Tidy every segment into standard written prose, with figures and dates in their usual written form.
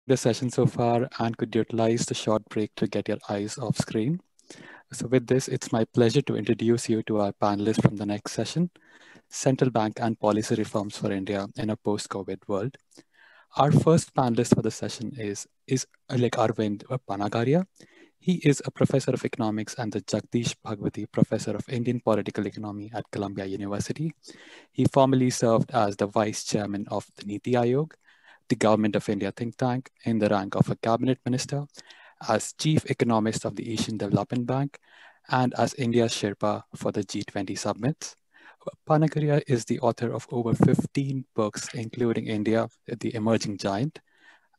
The session so far and could utilize the short break to get your eyes off screen. So with this, it's my pleasure to introduce you to our panelists from the next session, Central Bank and Policy Reforms for India in a Post-COVID World. Our first panelist for the session is Arvind Panagaria. He is a professor of economics and the Jagdish Bhagwati Professor of Indian Political Economy at Columbia University. He formerly served as the Vice Chairman of the NITI Aayog, the Government of India think tank, in the rank of a cabinet minister, as chief economist of the Asian Development Bank, and as India's Sherpa for the G20 summits. Panagaria is the author of over 15 books, including India, the Emerging Giant,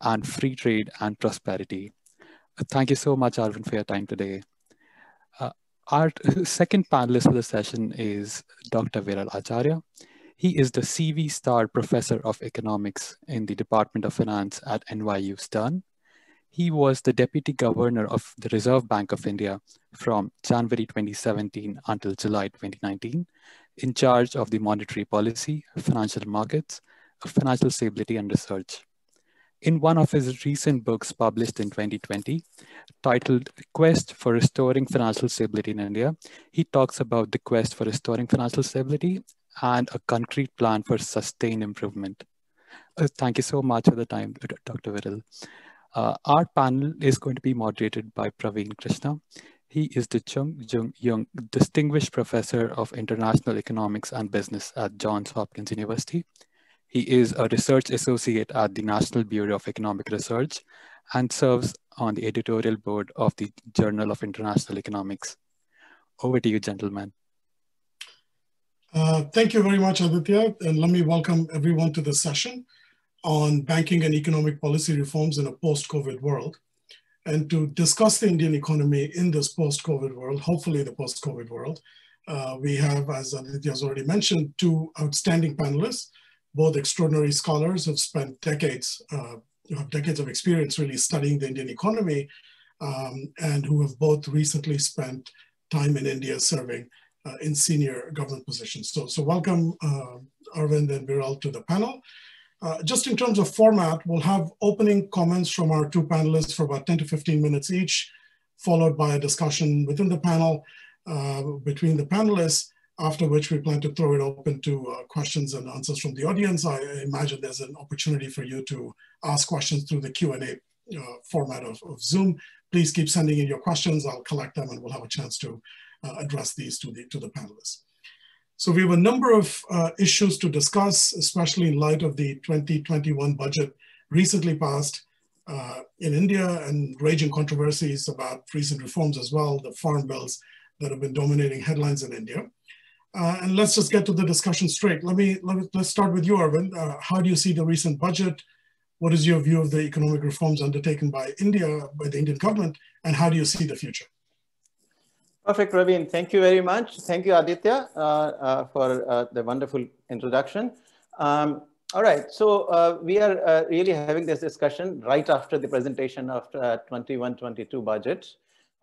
and Free Trade and Prosperity. Thank you so much, Arvind, for your time today. Our second panelist for the session is Dr. Viral Acharya. He is the CV Star Professor of Economics in the Department of Finance at NYU Stern. He was the Deputy Governor of the Reserve Bank of India from January 2017 until July 2019, in charge of the monetary policy, financial markets, financial stability, and research. In one of his recent books published in 2020, titled Quest for Restoring Financial Stability in India, he talks about the quest for restoring financial stability and a concrete plan for sustained improvement. Thank you so much for the time, Dr. Viral. Our panel is going to be moderated by Pravin Krishna. He is the Chung Jung Young Distinguished Professor of International Economics and Business at Johns Hopkins University. He is a research associate at the National Bureau of Economic Research and serves on the editorial board of the Journal of International Economics. Over to you, gentlemen. Thank you very much, Aditya, and let me welcome everyone to the session on banking and economic policy reforms in a post-COVID world. And to discuss the Indian economy in this post-COVID world, hopefully the post-COVID world, we have, as Aditya has already mentioned, two outstanding panelists, both extraordinary scholars who have spent decades, have decades of experience really studying the Indian economy, and who have both recently spent time in India serving in senior government positions. So welcome Arvind and Viral to the panel. Just in terms of format, we'll have opening comments from our two panelists for about 10 to 15 minutes each, followed by a discussion within the panel between the panelists, after which we plan to throw it open to questions and answers from the audience. I imagine there's an opportunity for you to ask questions through the Q&A format of Zoom. Please keep sending in your questions. I'll collect them and we'll have a chance to address these to the panelists. So we have a number of issues to discuss, especially in light of the 2021 budget recently passed in India, and raging controversies about recent reforms as well, the farm bills that have been dominating headlines in India. And let's just get to the discussion straight. Let's start with you, Arvind. How do you see the recent budget? What is your view of the economic reforms undertaken by India, by the Indian government, and how do you see the future? Perfect, Pravin. Thank you very much. Thank you, Aditya, for the wonderful introduction. All right, so we are really having this discussion right after the presentation of 21-22 budget.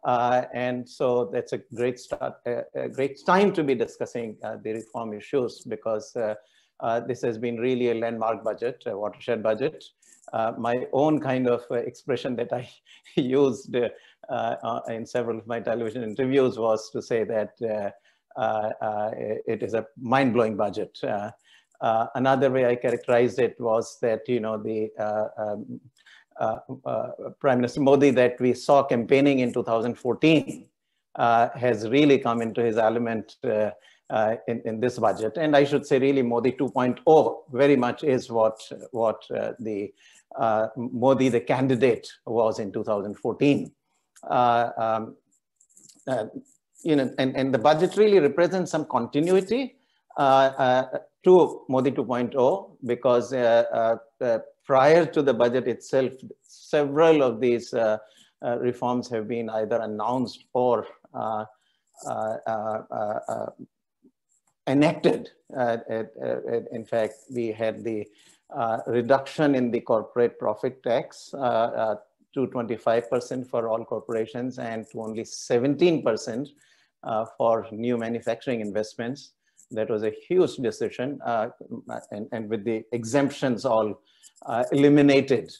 And so that's a great start, a great time to be discussing the reform issues, because this has been really a landmark budget, a watershed budget. My own kind of expression that I used in several of my television interviews was to say that it is a mind-blowing budget. Another way I characterized it was that, you know, the Prime Minister Modi that we saw campaigning in 2014 has really come into his element in this budget. And I should say really Modi 2.0 very much is what the Modi, the candidate, was in 2014. You know, and the budget really represents some continuity to Modi 2.0, because prior to the budget itself, several of these reforms have been either announced or enacted. In fact, we had the reduction in the corporate profit tax to 25% for all corporations and to only 17% for new manufacturing investments. That was a huge decision, and with the exemptions all eliminated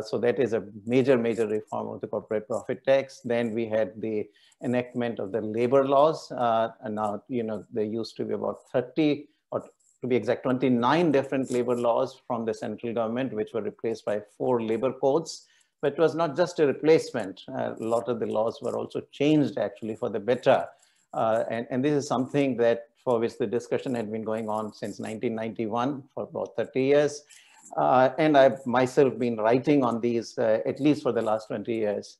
So that is a major reform of the corporate profit tax. Then we had the enactment of the labor laws. And now, there used to be about 30, or to be exact, 29 different labor laws from the central government, which were replaced by 4 labor codes. But it was not just a replacement. A lot of the laws were also changed actually for the better. And this is something that for which the discussion had been going on since 1991 for about 30 years. And I've myself been writing on these at least for the last 20 years.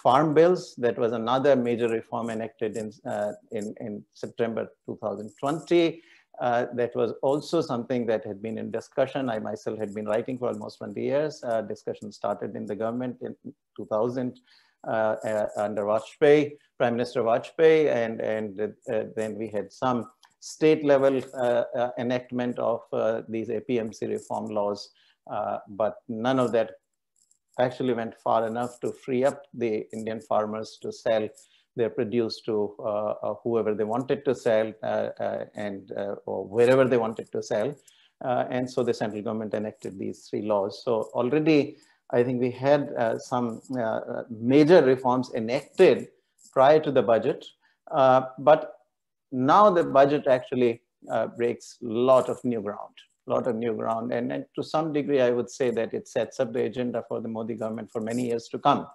Farm bills, that was another major reform enacted in September 2020. That was also something that had been in discussion. I myself had been writing for almost 20 years. Discussion started in the government in 2000 under Vajpayee, Prime Minister Vajpayee, and then we had some state level enactment of these APMC reform laws, but none of that actually went far enough to free up the Indian farmers to sell their produce to whoever they wanted to sell or wherever they wanted to sell. And so the central government enacted these 3 laws. So already I think we had some major reforms enacted prior to the budget, but now the budget actually breaks a lot of new ground. And to some degree, I would say that it sets up the agenda for the Modi government for many years to come.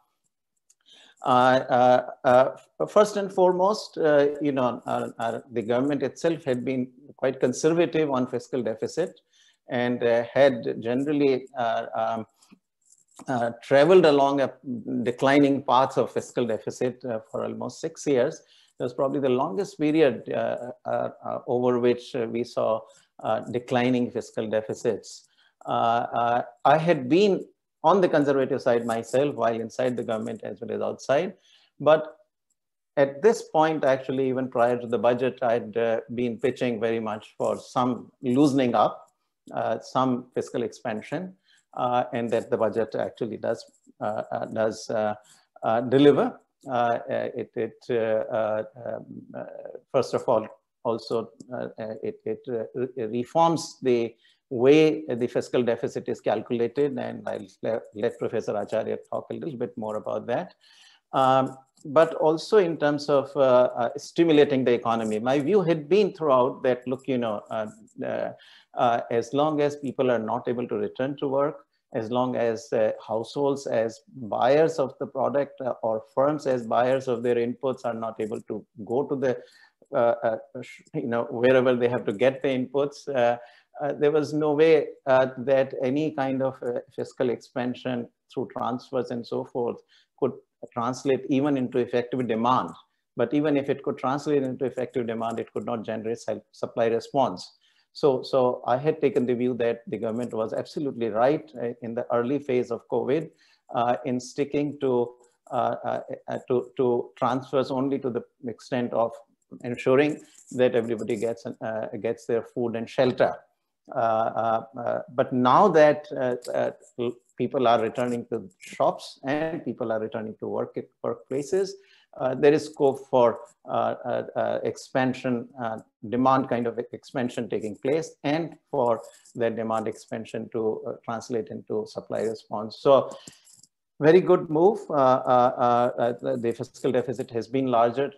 First and foremost, the government itself had been quite conservative on fiscal deficit and had generally traveled along a declining path of fiscal deficit for almost 6 years. It was probably the longest period over which we saw declining fiscal deficits. I had been on the conservative side myself while inside the government as well as outside. But at this point, actually, even prior to the budget, I'd been pitching very much for some loosening up, some fiscal expansion, and that the budget actually does deliver. First of all, also it reforms the way the fiscal deficit is calculated, and I'll let Professor Acharya talk a little bit more about that. But also in terms of stimulating the economy. My view had been throughout that, look, as long as people are not able to return to work, as long as households as buyers of the product or firms as buyers of their inputs are not able to go to the, wherever they have to get the inputs, there was no way that any kind of fiscal expansion through transfers and so forth could translate even into effective demand. But even if it could translate into effective demand, it could not generate supply response. So I had taken the view that the government was absolutely right in the early phase of COVID in sticking to transfers only to the extent of ensuring that everybody gets their food and shelter. But now that people are returning to shops and people are returning to workplaces, there is scope for expansion, demand kind of expansion taking place, and for that demand expansion to translate into supply response. So very good move. The fiscal deficit has been larger.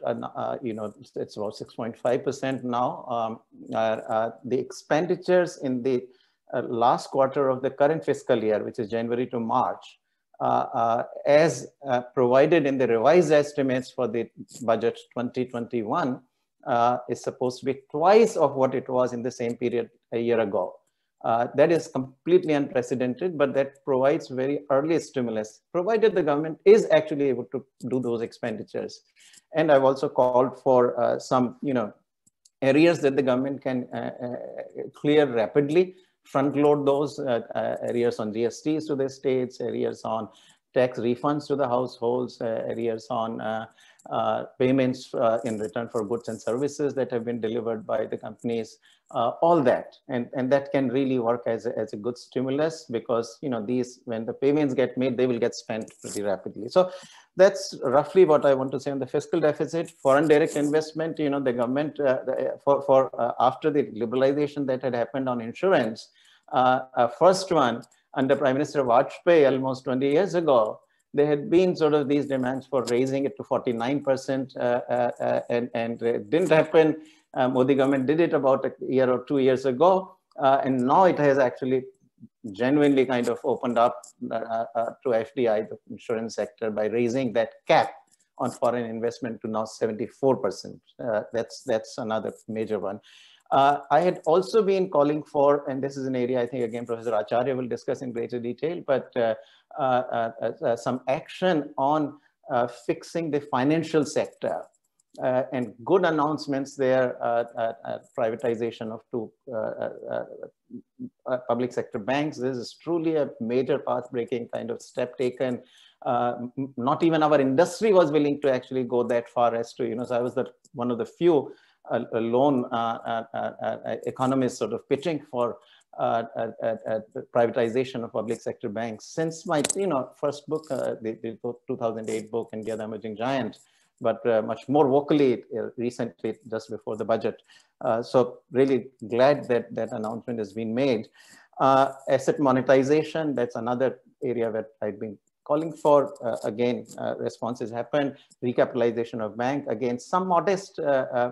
It's about 6.5% now. The expenditures in the last quarter of the current fiscal year, which is January to March, as provided in the revised estimates for the budget 2021, is supposed to be twice of what it was in the same period a year ago. That is completely unprecedented, but that provides very early stimulus, provided the government is actually able to do those expenditures. And I've also called for some, areas that the government can clear rapidly, front load those areas on GSTs to the states, areas on tax refunds to the households, areas on payments in return for goods and services that have been delivered by the companies, all that. And that can really work as a good stimulus, because, these, when the payments get made, they will get spent pretty rapidly. So that's roughly what I want to say on the fiscal deficit. Foreign direct investment, the government, after the liberalization that had happened on insurance, first one, under Prime Minister Vajpayee almost 20 years ago, there had been sort of these demands for raising it to 49%, and it didn't happen. Modi government did it about a year or 2 years ago, and now it has actually genuinely kind of opened up to FDI, the insurance sector, by raising that cap on foreign investment to now 74%. That's another major one. I had also been calling for, and this is an area I think again Professor Acharya will discuss in greater detail, but some action on fixing the financial sector. And good announcements there, privatization of two public sector banks. This is truly a major path-breaking kind of step taken. Not even our industry was willing to actually go that far as to, so I was one of the few lone economists sort of pitching for privatization of public sector banks since my first book, the 2008 book, India the Emerging Giant, but much more vocally recently, just before the budget. So really glad that that announcement has been made. Asset monetization, that's another area that I've been calling for. Again, responses happened. Recapitalization of bank, again, some modest,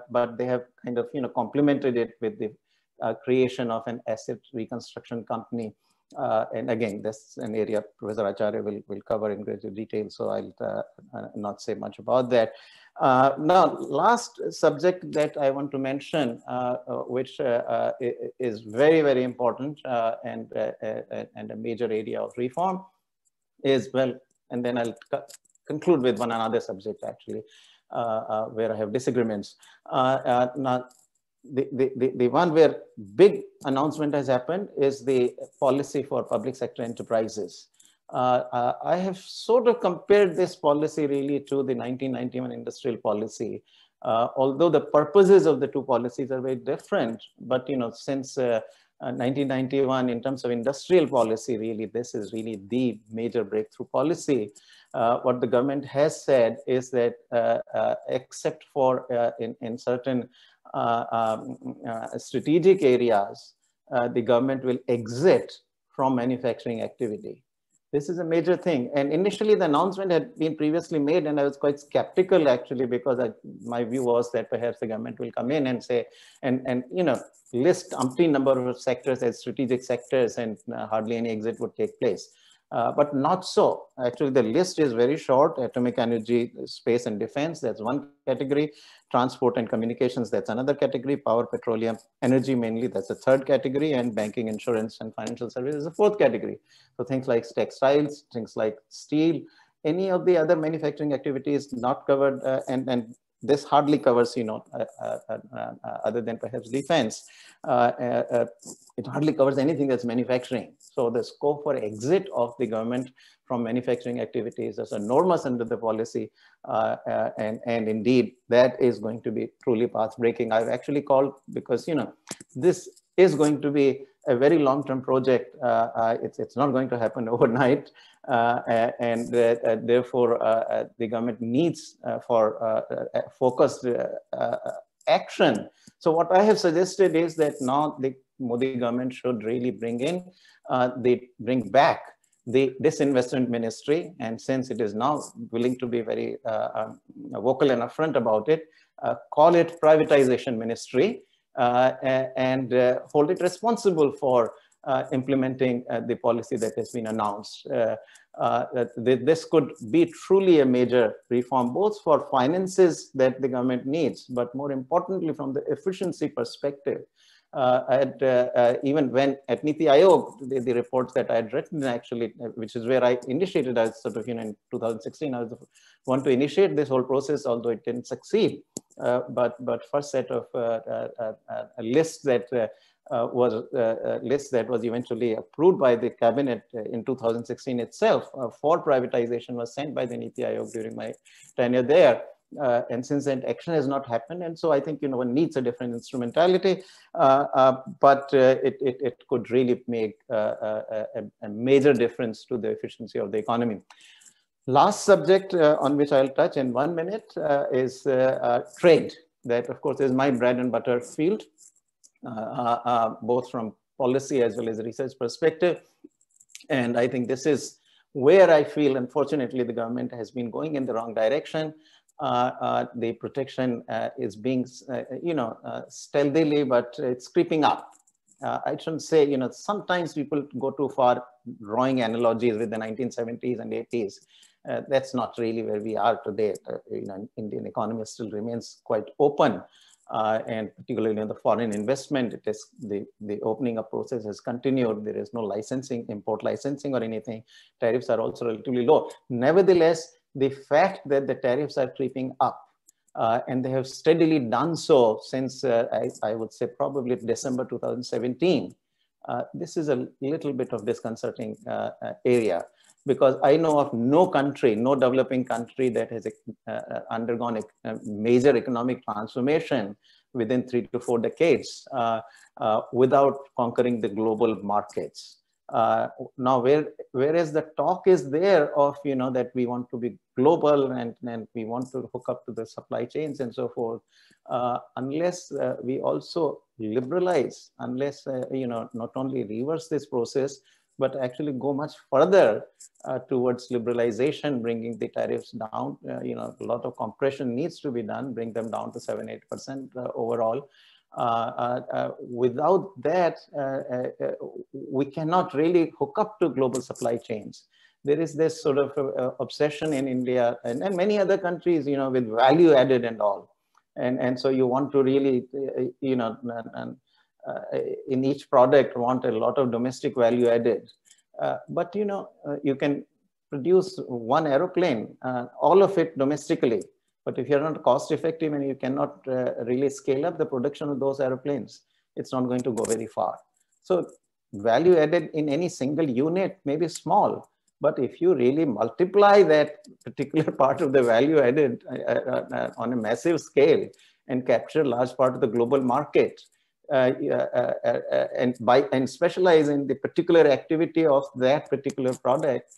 but they have kind of complemented it with the creation of an asset reconstruction company. And again, that's an area Professor Acharya will cover in greater detail, so I'll not say much about that. Now, last subject that I want to mention, which is very, very important and a major area of reform is, well, and then I'll conclude with one another subject actually, where I have disagreements. Now, the one where big announcement has happened is the policy for public sector enterprises. I have sort of compared this policy really to the 1991 industrial policy, although the purposes of the two policies are very different. But since 1991, in terms of industrial policy, really, this is really the major breakthrough policy. What the government has said is that except for in certain strategic areas, the government will exit from manufacturing activity. This is a major thing. And initially the announcement had been previously made, and I was quite skeptical actually, because my view was that perhaps the government will come in and say, and list umpteen number of sectors as strategic sectors, and hardly any exit would take place. But not so. Actually, the list is very short. Atomic energy, space and defense, that's one category. Transport and communications, that's another category. Power, petroleum, energy mainly, that's a third category. And banking, insurance, and financial services is a fourth category. So things like textiles, things like steel, any of the other manufacturing activities not covered, and this hardly covers, other than perhaps defense. It hardly covers anything that's manufacturing. So the scope for exit of the government from manufacturing activities is enormous under the policy. And indeed, that is going to be truly path-breaking. I've actually called, because, this is going to be a very long-term project. It's not going to happen overnight. And therefore, the government needs for focused action. So what I have suggested is that now the Modi government should really bring back the disinvestment ministry. And since it is now willing to be very vocal and upfront about it, call it privatization ministry, and hold it responsible for implementing the policy that has been announced. This could be truly a major reform, both for finances that the government needs, but more importantly, from the efficiency perspective. Even when at NITI Aayog, the reports that I had written actually, which is where I initiated, as sort of, in 2016, I was the one to initiate this whole process, although it didn't succeed. But first set of a list that was eventually approved by the cabinet in 2016 itself for privatization was sent by the NITI Aayog during my tenure there. And since then, action has not happened. And so I think, one needs a different instrumentality, but it could really make a major difference to the efficiency of the economy. Last subject on which I'll touch in 1 minute is trade. That, of course, is my bread and butter field, both from policy as well as research perspective. And I think this is where I feel, unfortunately, the government has been going in the wrong direction. The protection is being, stealthily, but it's creeping up. I shouldn't say, sometimes people go too far drawing analogies with the 1970s and 80s. That's not really where we are today. Indian economy still remains quite open. And particularly in the foreign investment, it is the opening up process has continued. There is no licensing, import licensing or anything. Tariffs are also relatively low. Nevertheless, the fact that the tariffs are creeping up and they have steadily done so since I would say probably December 2017, this is a little bit of disconcerting area. Because I know of no country, no developing country that has undergone a major economic transformation within 3 to 4 decades without conquering the global markets. Now, whereas the talk is there of, that we want to be global and we want to hook up to the supply chains and so forth, unless we also liberalize, unless, not only reverse this process, but actually go much further towards liberalization, bringing the tariffs down. A lot of compression needs to be done, bring them down to 7–8% overall. Without that, we cannot really hook up to global supply chains. There is this sort of obsession in India and many other countries, with value added and all. And so you want to really, in each product want a lot of domestic value added. But you can produce one aeroplane, all of it domestically. But if you're not cost effective and you cannot really scale up the production of those aeroplanes, it's not going to go very far. So value added in any single unit may be small, but if you really multiply that particular part of the value added on a massive scale and capture large part of the global market, and specialize in the particular activity of that particular product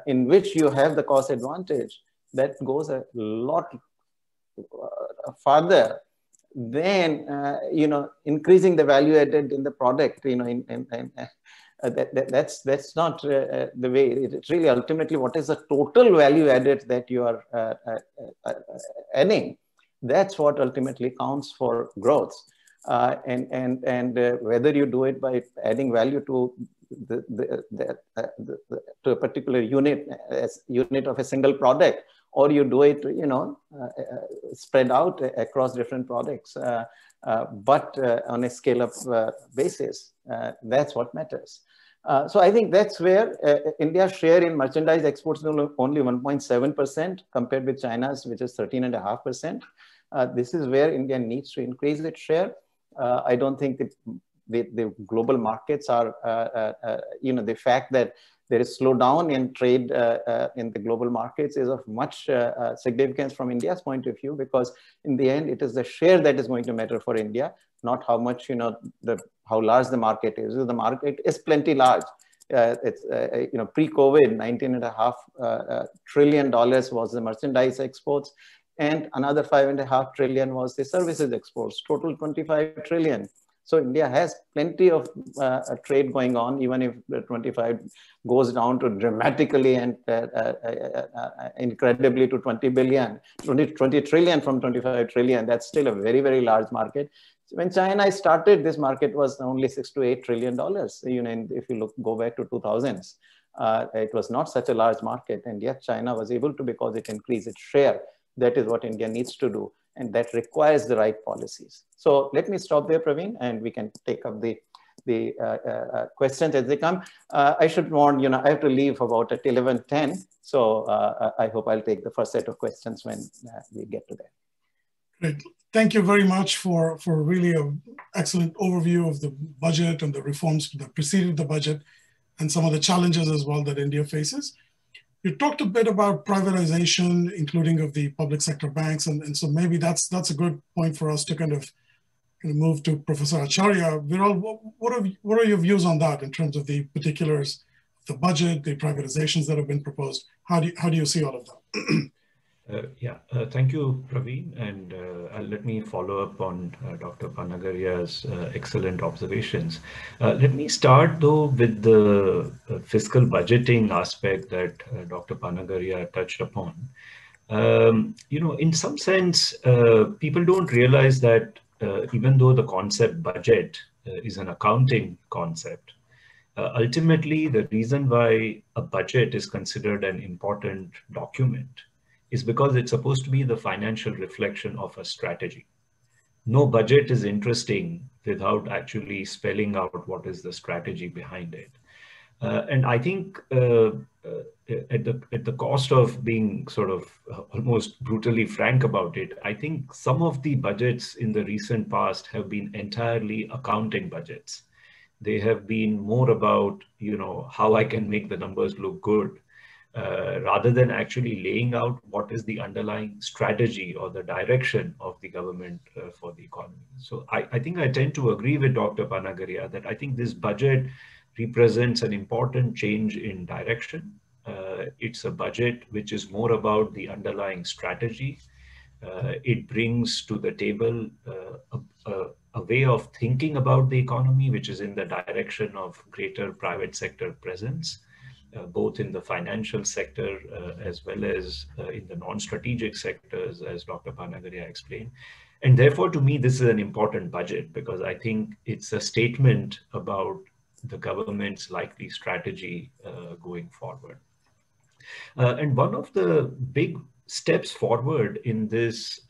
in which you have the cost advantage, that goes a lot farther than increasing the value added in the product. That's not the way. It's really ultimately what is the total value added that you are adding. That's what ultimately counts for growth. And whether you do it by adding value to to a particular unit of a single product, or you do it, spread out across different products, but on a scale-up basis, that's what matters. So I think that's where India's share in merchandise exports is only 1.7% compared with China's, which is 13.5%. This is where India needs to increase its share. I don't think the global markets are, the fact that there is slowdown in trade in the global markets is of much significance from India's point of view, because in the end, it is the share that is going to matter for India, not how much, how large the market is. The market is plenty large. It's, pre-COVID, $19.5 trillion was the merchandise exports, and another $5.5 trillion was the services exports, total 25 trillion. So India has plenty of trade going on, even if the 25 goes down to dramatically and incredibly to 20 trillion from 25 trillion. That's still a very, very large market. When China started, this market was only $6 to $8 trillion. If you go back to 2000s, it was not such a large market, and yet China was able to, because it increased its share. That is what India needs to do, and that requires the right policies. So let me stop there, Pravin, and we can take up the questions as they come. I should warn, I have to leave about at 11:10. So I hope I'll take the first set of questions when we get to that. Great. Thank you very much for really an excellent overview of the budget and the reforms that preceded the budget and some of the challenges as well that India faces. You talked a bit about privatization, including of the public sector banks, and so maybe that's a good point for us to kind of move to Professor Acharya. What are your views on that in terms of the particulars, the budget, the privatizations that have been proposed? How do you see all of that? Thank you, Pravin. And let me follow up on Dr. Panagaria's excellent observations. Let me start, though, with the fiscal budgeting aspect that Dr. Panagaria touched upon. In some sense, people don't realize that even though the concept budget is an accounting concept, ultimately, the reason why a budget is considered an important document is because it's supposed to be the financial reflection of a strategy. No budget is interesting without actually spelling out what is the strategy behind it. And I think at the cost of being sort of almost brutally frank about it, I think some of the budgets in the recent past have been entirely accounting budgets. They have been more about, how I can make the numbers look good, rather than actually laying out what is the underlying strategy or the direction of the government for the economy. So I think I tend to agree with Dr. Panagaria that I think this budget represents an important change in direction. It's a budget which is more about the underlying strategy. It brings to the table a way of thinking about the economy, which is in the direction of greater private sector presence, both in the financial sector as well as in the non-strategic sectors, as Dr. Panagaria explained. And therefore, to me, this is an important budget because I think it's a statement about the government's likely strategy going forward. And one of the big steps forward in this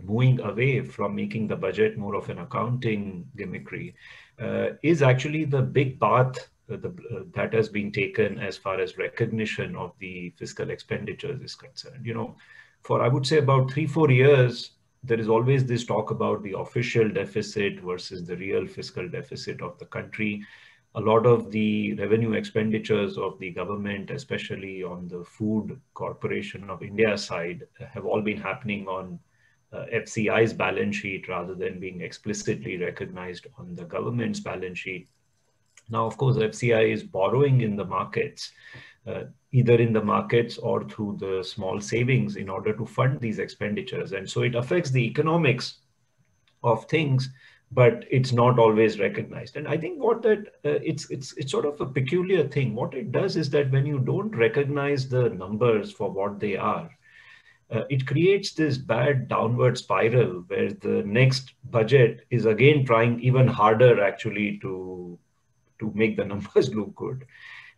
moving away from making the budget more of an accounting gimmickry is actually the big path that has been taken as far as recognition of the fiscal expenditures is concerned. For I would say about 3-4 years, there is always this talk about the official deficit versus the real fiscal deficit of the country. A lot of the revenue expenditures of the government, especially on the Food Corporation of India side, have all been happening on FCI's balance sheet rather than being explicitly recognized on the government's balance sheet. Now, of course, FCI is borrowing in the markets, either in the markets or through the small savings in order to fund these expenditures. And so it affects the economics of things, but it's not always recognized. And I think what that it's sort of a peculiar thing. What it does is that when you don't recognize the numbers for what they are, it creates this bad downward spiral where the next budget is again trying even harder actually to make the numbers look good.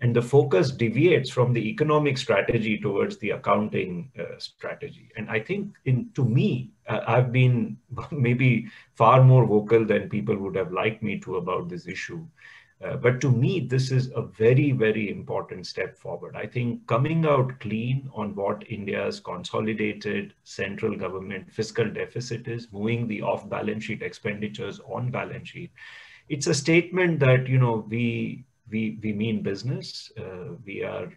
And the focus deviates from the economic strategy towards the accounting strategy. And I think to me, I've been maybe far more vocal than people would have liked me to about this issue. But to me, this is a very, very important step forward. I think coming out clean on what India's consolidated central government fiscal deficit is, moving the off-balance sheet expenditures on balance sheet, it's a statement that, we mean business. We are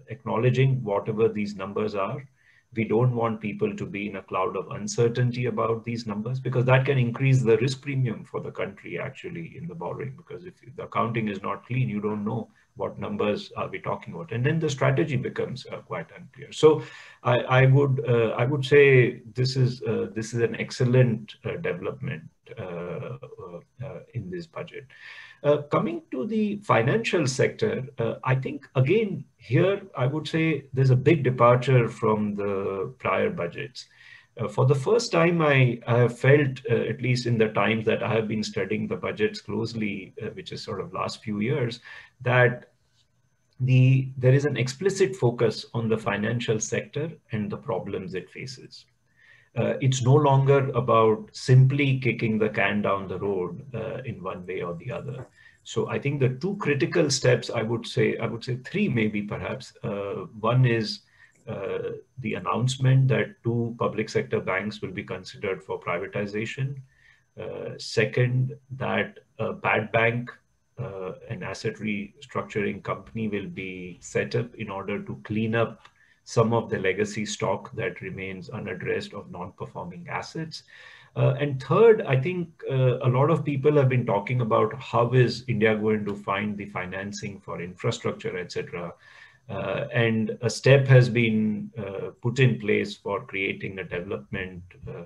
acknowledging whatever these numbers are. We don't want people to be in a cloud of uncertainty about these numbers because that can increase the risk premium for the country actually in the borrowing, because if the accounting is not clean, you don't know what numbers are we talking about, and then the strategy becomes quite unclear. So I would say this is an excellent development in this budget. Coming to the financial sector, I think again here I would say there's a big departure from the prior budgets. For the first time, I have felt, at least in the times that I have been studying the budgets closely, which is sort of last few years, that there is an explicit focus on the financial sector and the problems it faces. It's no longer about simply kicking the can down the road in one way or the other. So I think the two critical steps, I would say three maybe perhaps. One is the announcement that 2 public sector banks will be considered for privatization. Second, that a bad bank, an asset restructuring company, will be set up in order to clean up some of the legacy stock that remains unaddressed of non-performing assets. And third, I think a lot of people have been talking about how is India going to find the financing for infrastructure, etc. And a step has been put in place for creating a development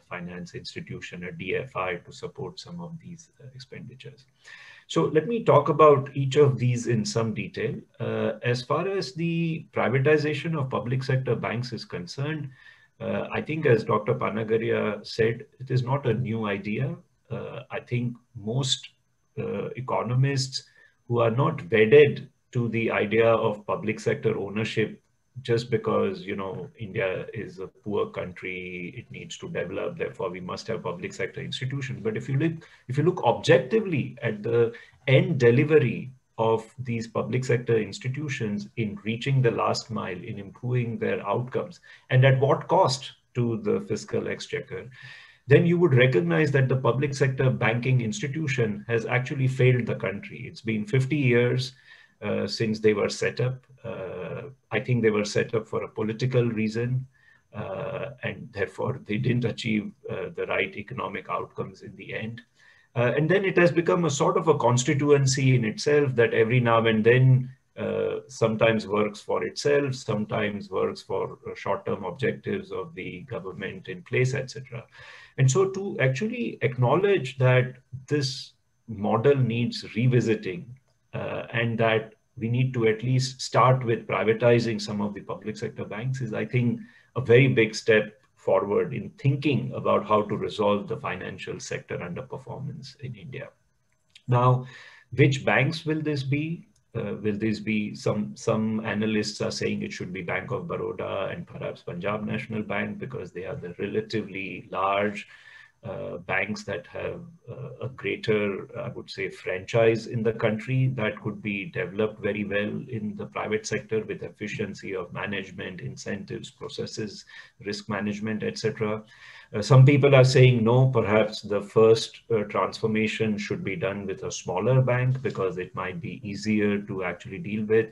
finance institution, a DFI, to support some of these expenditures. So let me talk about each of these in some detail. As far as the privatization of public sector banks is concerned, I think, as Dr. Panagaria said, it is not a new idea. I think most economists who are not wedded to the idea of public sector ownership just because, you know, India is a poor country, it needs to develop, therefore we must have public sector institutions. But if you look objectively at the end delivery of these public sector institutions in reaching the last mile, in improving their outcomes, and at what cost to the fiscal exchequer, then you would recognize that the public sector banking institution has actually failed the country. It's been 50 years since they were set up. I think they were set up for a political reason, and therefore they didn't achieve the right economic outcomes in the end. And then it has become a sort of a constituency in itself that every now and then sometimes works for itself, sometimes works for short-term objectives of the government in place, etc. And so to actually acknowledge that this model needs revisiting and that we need to at least start with privatizing some of the public sector banks is, I think, a very big step forward in thinking about how to resolve the financial sector underperformance in India. Now, which banks will this be? Will this be, some analysts are saying it should be Bank of Baroda and perhaps Punjab National Bank because they are the relatively large banks that have a greater, I would say, franchise in the country that could be developed very well in the private sector with efficiency of management, incentives, processes, risk management, etc. Some people are saying no, perhaps the first transformation should be done with a smaller bank because it might be easier to actually deal with.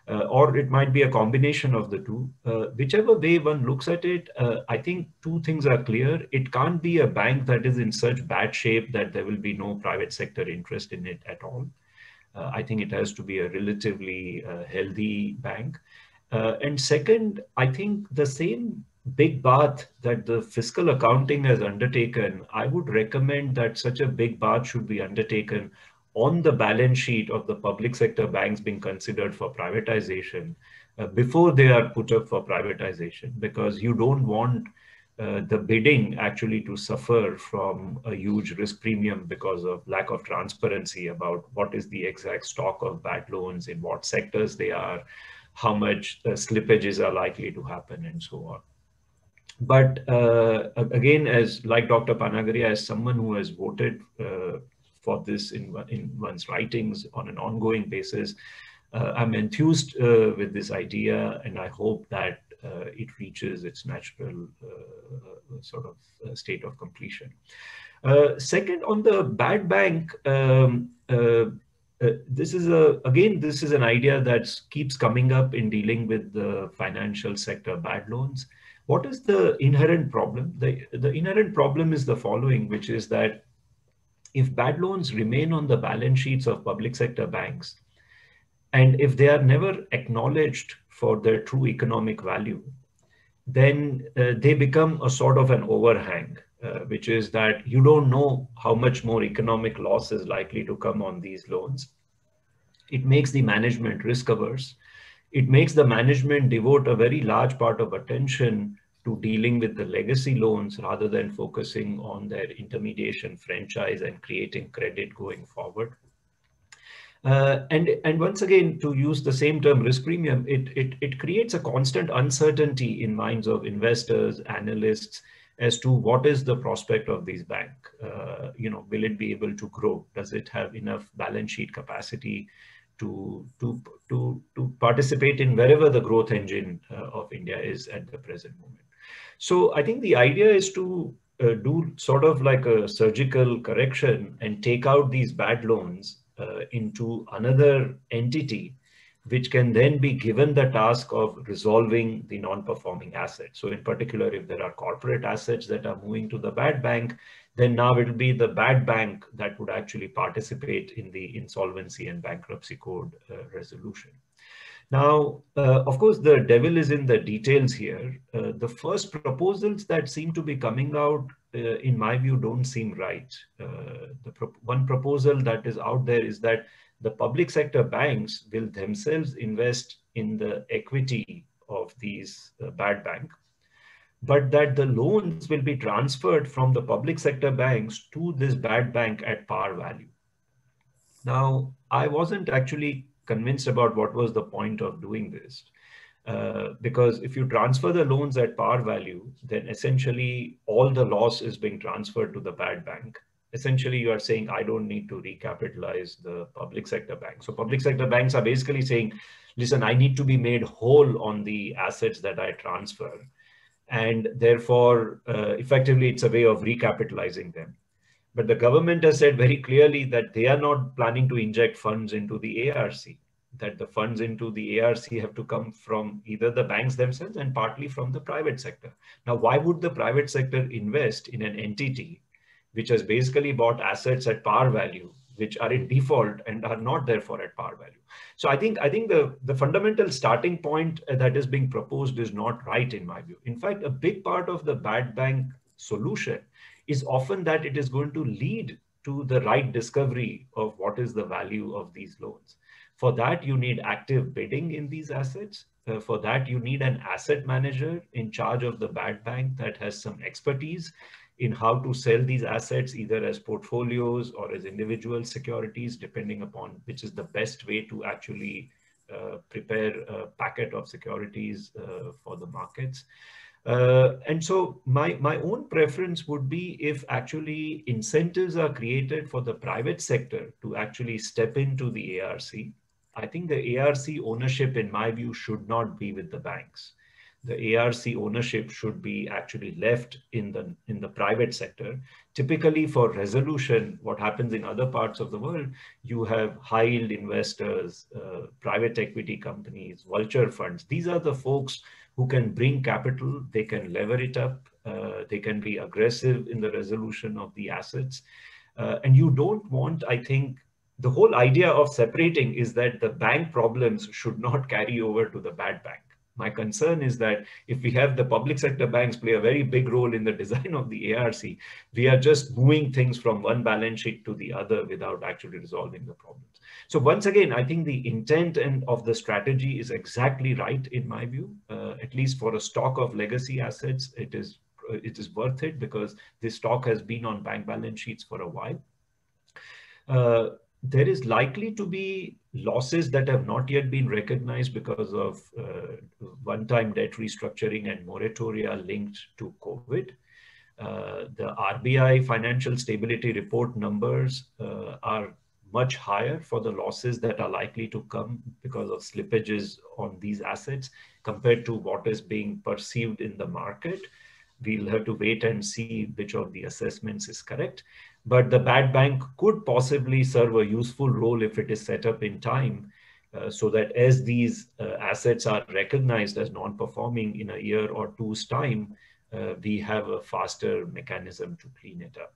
Or it might be a combination of the two. Whichever way one looks at it, I think two things are clear. It can't be a bank that is in such bad shape that there will be no private sector interest in it at all. I think it has to be a relatively healthy bank. And second, I think the same big bath that the fiscal accounting has undertaken, I would recommend that such a big bath should be undertaken on the balance sheet of the public sector banks being considered for privatization before they are put up for privatization, because you don't want the bidding actually to suffer from a huge risk premium because of lack of transparency about what is the exact stock of bad loans, in what sectors they are, how much slippages are likely to happen, and so on. But again, as like Dr. Panagaria, as someone who has voted for this in one's writings on an ongoing basis, I'm enthused with this idea, and I hope that it reaches its natural sort of state of completion. Second, on the bad bank, this is an idea that keeps coming up in dealing with the financial sector bad loans. What is the inherent problem? The inherent problem is the following, which is that if bad loans remain on the balance sheets of public sector banks, and if they are never acknowledged for their true economic value, then they become a sort of an overhang, which is that you don't know how much more economic loss is likely to come on these loans. It makes the management risk averse. It makes the management devote a very large part of attention to dealing with the legacy loans rather than focusing on their intermediation franchise and creating credit going forward. And once again, to use the same term, risk premium, it creates a constant uncertainty in minds of investors, analysts, as to what is the prospect of this bank. Will it be able to grow? Does it have enough balance sheet capacity to participate in wherever the growth engine of India is at the present moment? So I think the idea is to do sort of like a surgical correction and take out these bad loans into another entity, which can then be given the task of resolving the non-performing assets. So in particular, if there are corporate assets that are moving to the bad bank, then now it will be the bad bank that would actually participate in the insolvency and bankruptcy code resolution. Now, of course, the devil is in the details here. The first proposals that seem to be coming out, in my view, don't seem right. One proposal that is out there is that the public sector banks will themselves invest in the equity of these bad banks, but that the loans will be transferred from the public sector banks to this bad bank at par value. Now, I wasn't actually convinced about what was the point of doing this. Because if you transfer the loans at par value, then essentially all the loss is being transferred to the bad bank. Essentially, you are saying, I don't need to recapitalize the public sector bank. So public sector banks are basically saying, listen, I need to be made whole on the assets that I transfer. And therefore, effectively, it's a way of recapitalizing them. But the government has said very clearly that they are not planning to inject funds into the ARC, that the funds into the ARC have to come from either the banks themselves and partly from the private sector. Now, why would the private sector invest in an entity which has basically bought assets at par value, which are in default and are not therefore at par value? So I think the fundamental starting point that is being proposed is not right in my view. In fact, a big part of the bad bank solution is often that it is going to lead to the right discovery of what is the value of these loans. For that, you need active bidding in these assets. For that, you need an asset manager in charge of the bad bank that has some expertise in how to sell these assets, either as portfolios or as individual securities, depending upon which is the best way to actually prepare a packet of securities for the markets. And so my own preference would be if actually incentives are created for the private sector to actually step into the ARC. I think the ARC ownership, in my view, should not be with the banks. The ARC ownership should be actually left in the private sector. Typically for resolution, what happens in other parts of the world, you have high yield investors, private equity companies, vulture funds. These are the folks who can bring capital, they can lever it up, they can be aggressive in the resolution of the assets. And you don't want, I think, the whole idea of separating is that the bank problems should not carry over to the bad bank. My concern is that if we have the public sector banks play a very big role in the design of the ARC, we are just moving things from one balance sheet to the other without actually resolving the problems. So once again, I think the intent of the strategy is exactly right in my view. At least for a stock of legacy assets, it is worth it because this stock has been on bank balance sheets for a while. There is likely to be losses that have not yet been recognized because of one-time debt restructuring and moratoria linked to COVID. The RBI financial stability report numbers are much higher for the losses that are likely to come because of slippages on these assets compared to what is being perceived in the market. We'll have to wait and see which of the assessments is correct. But the bad bank could possibly serve a useful role if it is set up in time so that as these assets are recognized as non-performing in a year or two's time, we have a faster mechanism to clean it up.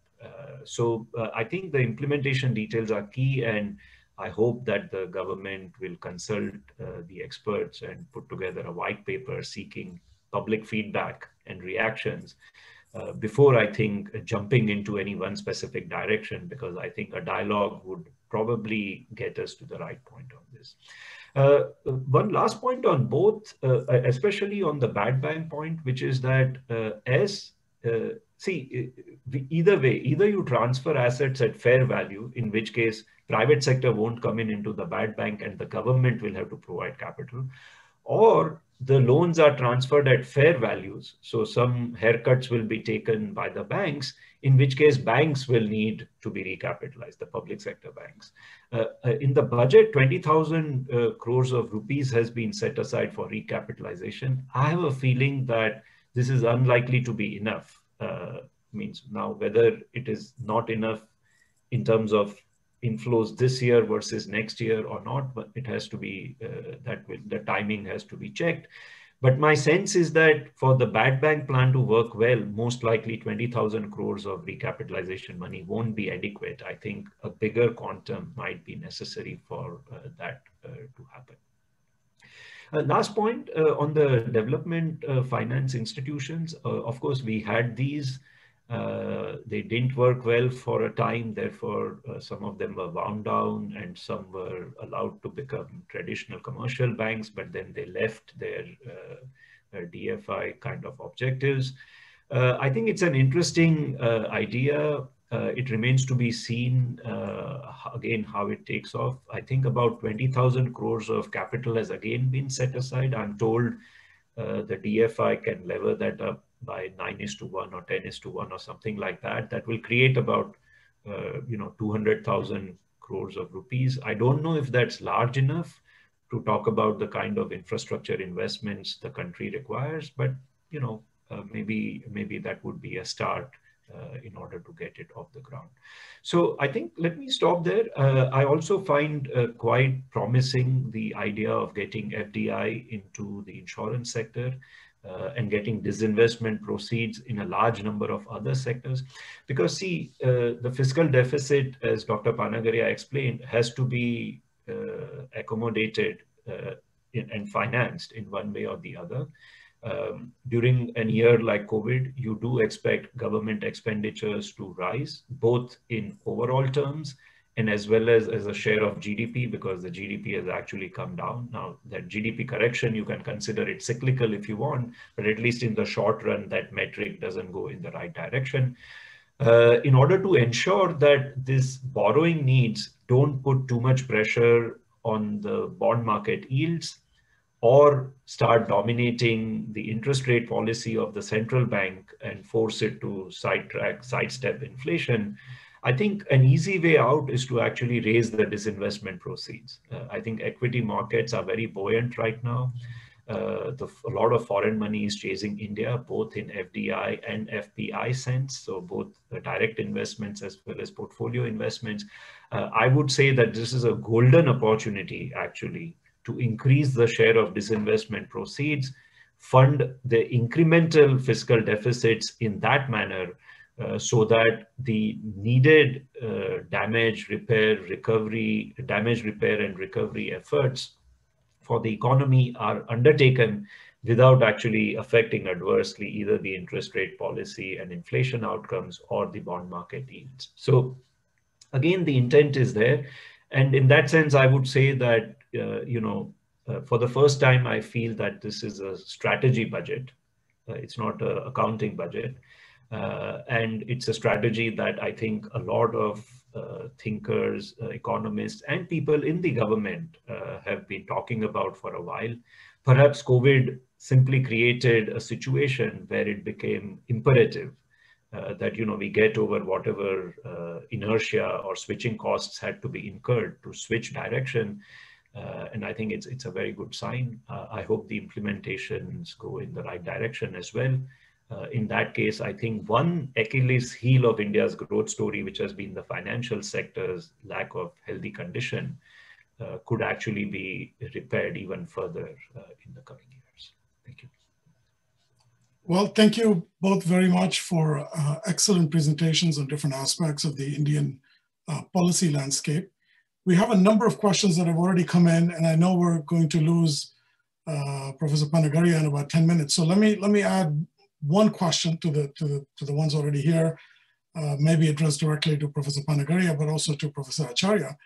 So I think the implementation details are key, and I hope that the government will consult the experts and put together a white paper seeking public feedback and reactions before, I think, jumping into any one specific direction, because I think a dialogue would probably get us to the right point on this. One last point on both, especially on the bad bank point, which is that either way, either you transfer assets at fair value, in which case private sector won't come into the bad bank and the government will have to provide capital, or the loans are transferred at fair values. So some haircuts will be taken by the banks, in which case banks will need to be recapitalized, the public sector banks. In the budget, 20,000 crores of rupees has been set aside for recapitalization. I have a feeling that this is unlikely to be enough. Means now whether it is not enough in terms of inflows this year versus next year or not, but it has to be the timing has to be checked. But my sense is that for the bad bank plan to work well, most likely 20,000 crores of recapitalization money won't be adequate. I think a bigger quantum might be necessary for that to happen. Last point on the development finance institutions. Of course, we had these. They didn't work well for a time. Therefore, some of them were wound down and some were allowed to become traditional commercial banks, but then they left their DFI kind of objectives. I think it's an interesting idea. It remains to be seen, again, how it takes off. I think about 20,000 crores of capital has again been set aside. I'm told the DFI can lever that up by 9:1 or 10:1 or something like that. That will create about 200,000 crores of rupees. I don't know if that's large enough to talk about the kind of infrastructure investments the country requires, but maybe that would be a start in order to get it off the ground. So I think, let me stop there. I also find quite promising the idea of getting FDI into the insurance sector and getting disinvestment proceeds in a large number of other sectors. Because see, the fiscal deficit, as Dr. Panagaria explained, has to be accommodated and financed in one way or the other. During a year like COVID, you do expect government expenditures to rise, both in overall terms and as well as a share of GDP, because the GDP has actually come down. Now, that GDP correction, you can consider it cyclical if you want, but at least in the short run, that metric doesn't go in the right direction. In order to ensure that these borrowing needs don't put too much pressure on the bond market yields, or start dominating the interest rate policy of the central bank and force it to sidestep inflation, I think an easy way out is to actually raise the disinvestment proceeds. I think equity markets are very buoyant right now. A lot of foreign money is chasing India, both in FDI and FPI sense, so both direct investments as well as portfolio investments. I would say that this is a golden opportunity, actually, to increase the share of disinvestment proceeds, fund the incremental fiscal deficits in that manner, so that the needed damage repair and recovery efforts for the economy are undertaken without actually affecting adversely either the interest rate policy and inflation outcomes or the bond market yields. So again, the intent is there. And in that sense, I would say that, for the first time, I feel that this is a strategy budget. It's not an accounting budget. And it's a strategy that I think a lot of thinkers, economists, and people in the government have been talking about for a while. Perhaps COVID simply created a situation where it became imperative that we get over whatever inertia or switching costs had to be incurred to switch direction. And I think it's a very good sign. I hope the implementations go in the right direction as well. In that case, I think one Achilles heel of India's growth story, which has been the financial sector's lack of healthy condition, could actually be repaired even further in the coming years. Thank you. Well, thank you both very much for excellent presentations on different aspects of the Indian policy landscape. We have a number of questions that have already come in, and I know we're going to lose Professor Panagaria in about 10 minutes. So let me add one question to the ones already here, maybe addressed directly to Professor Panagaria, but also to Professor Acharya,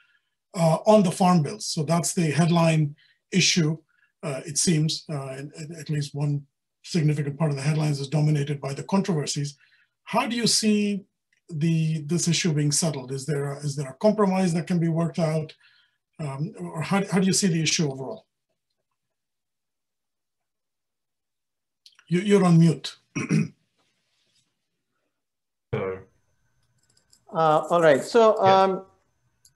on the farm bills. So that's the headline issue, it seems, at least one significant part of the headlines is dominated by the controversies. How do you see this issue being settled? Is there a compromise that can be worked out? Or how do you see the issue overall? You're on mute. Sure. All right. So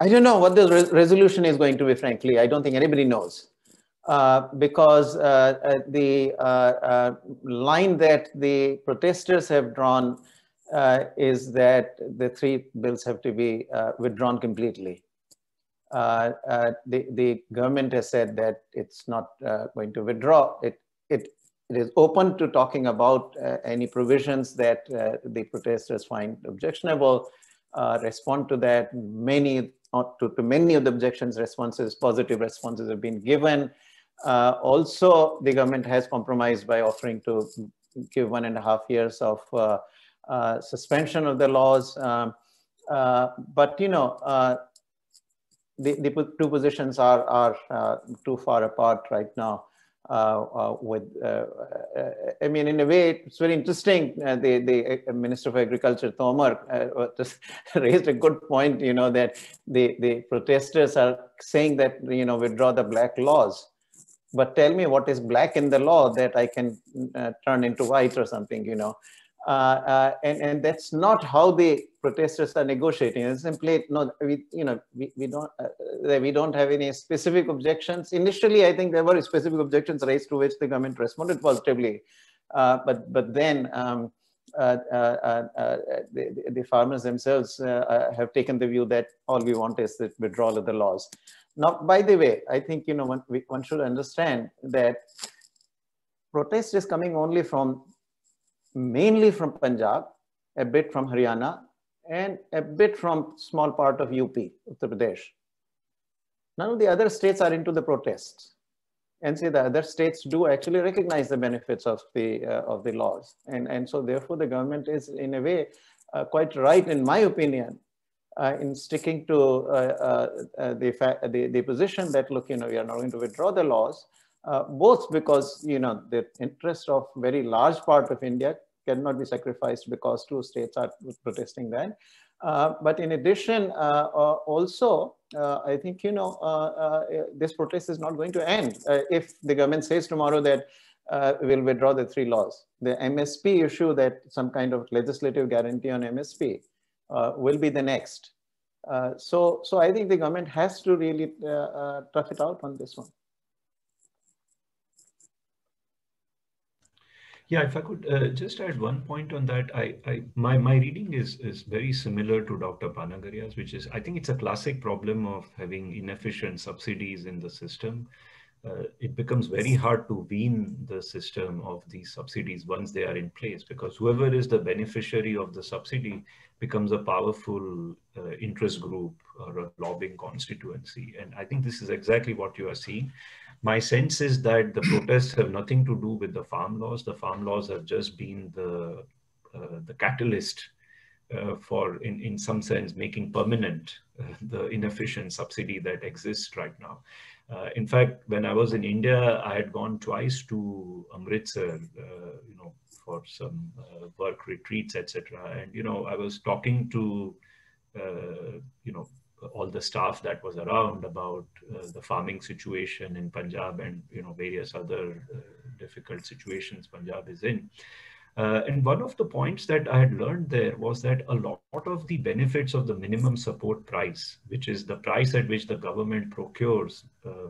I don't know what the resolution is going to be, frankly. I don't think anybody knows. Because the line that the protesters have drawn is that the three bills have to be withdrawn completely. The government has said that it's not going to withdraw. it is open to talking about any provisions that the protesters find objectionable, respond to that. To many of the objections, positive responses have been given. Also, the government has compromised by offering to give 1.5 years of suspension of the laws. But the two positions are too far apart right now. I mean, in a way, it's very interesting. The Minister of Agriculture, Tomar, just raised a good point, that the protesters are saying that, withdraw the black laws. But tell me what is black in the law that I can turn into white or something, and that's not how the protesters are negotiating. It's simply we don't have any specific objections. Initially, I think there were specific objections raised to which the government responded positively, but then the farmers themselves have taken the view that all we want is the withdrawal of the laws. Now, by the way, I think one should understand that protest is coming mainly from Punjab, a bit from Haryana, and a bit from small part of UP, Uttar Pradesh. None of the other states are into the protests, and see the other states do actually recognize the benefits of the laws, and so therefore the government is in a way quite right, in my opinion, in sticking to the position that look, we are not going to withdraw the laws. Both because the interest of very large part of India cannot be sacrificed because two states are protesting that. But in addition, also, I think this protest is not going to end if the government says tomorrow that we'll withdraw the 3 laws. The MSP issue, that some kind of legislative guarantee on MSP, will be the next. So I think the government has to really tough it out on this one. Yeah, if I could just add one point on that, my reading is very similar to Dr. Panagaria's, which is, I think it's a classic problem of having inefficient subsidies in the system. It becomes very hard to wean the system of these subsidies once they are in place, because whoever is the beneficiary of the subsidy becomes a powerful interest group or a lobbying constituency. And I think this is exactly what you are seeing. My sense is that the protests have nothing to do with the farm laws. The farm laws have just been the catalyst for, in some sense, making permanent the inefficient subsidy that exists right now. In fact, when I was in India, I had gone twice to Amritsar, for some work retreats, etc. And I was talking to all the staff that was around about the farming situation in Punjab and various other difficult situations Punjab is in. And one of the points that I had learned there was that a lot of the benefits of the minimum support price, which is the price at which the government procures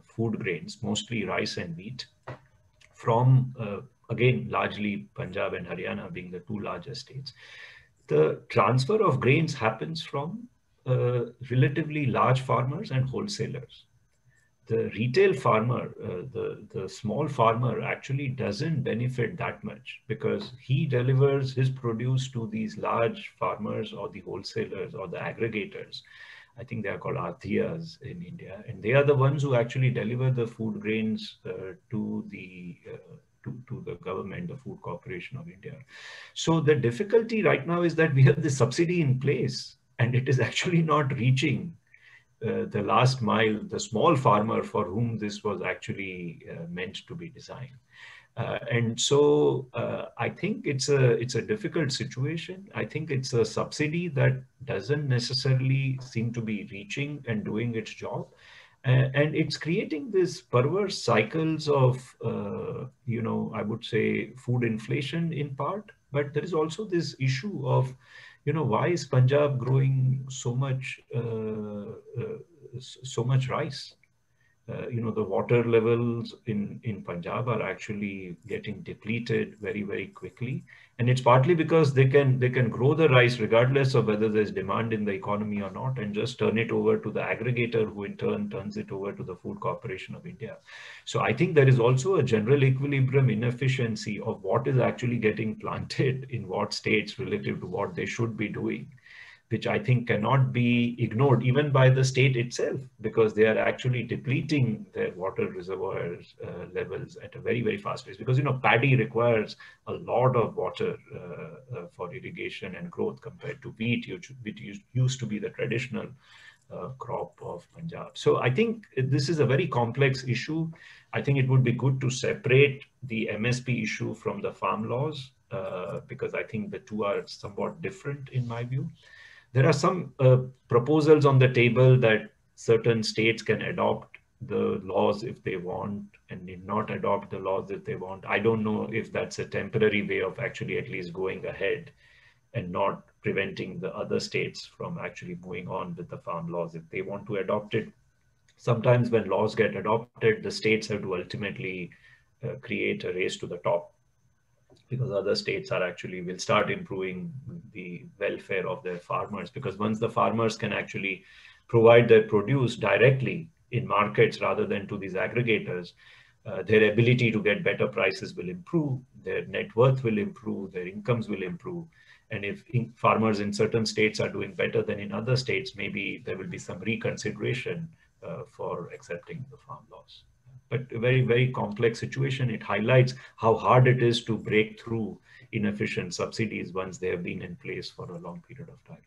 food grains, mostly rice and wheat, from, again, largely Punjab and Haryana being the 2 largest states. The transfer of grains happens from relatively large farmers and wholesalers. The retail farmer, the small farmer, actually doesn't benefit that much, because he delivers his produce to these large farmers or the wholesalers or the aggregators. I think they are called Arthiyas in India, and they are the ones who actually deliver the food grains to the government, the Food Corporation of India. So the difficulty right now is that we have the subsidy in place, and it is actually not reaching the last mile, the small farmer for whom this was actually meant to be designed. And so I think it's a difficult situation. I think it's a subsidy that doesn't necessarily seem to be reaching and doing its job. And it's creating this perverse cycles of, I would say, food inflation in part, but there is also this issue of, why is Punjab growing so much rice? The water levels in Punjab are actually getting depleted very, very quickly. And it's partly because they can grow the rice regardless of whether there's demand in the economy or not, and just turn it over to the aggregator, who in turn turns it over to the Food Corporation of India. So I think there is also a general equilibrium inefficiency of what is actually getting planted in what states relative to what they should be doing, which I think cannot be ignored even by the state itself, because they are actually depleting their water reservoirs levels at a very, very fast pace. Because, paddy requires a lot of water for irrigation and growth compared to wheat, which used to be the traditional crop of Punjab. So I think this is a very complex issue. I think it would be good to separate the MSP issue from the farm laws, because I think the two are somewhat different in my view. There are some proposals on the table that certain states can adopt the laws if they want and need not adopt the laws if they want. I don't know if that's a temporary way of actually at least going ahead and not preventing the other states from actually moving on with the farm laws if they want to adopt it. Sometimes when laws get adopted, the states have to ultimately create a race to the top, because other states will start improving the welfare of their farmers. Because once the farmers can actually provide their produce directly in markets rather than to these aggregators, their ability to get better prices will improve, their net worth will improve, their incomes will improve. And if farmers in certain states are doing better than in other states, maybe there will be some reconsideration for accepting the farm laws. But a very, very complex situation. It highlights how hard it is to break through inefficient subsidies once they have been in place for a long period of time.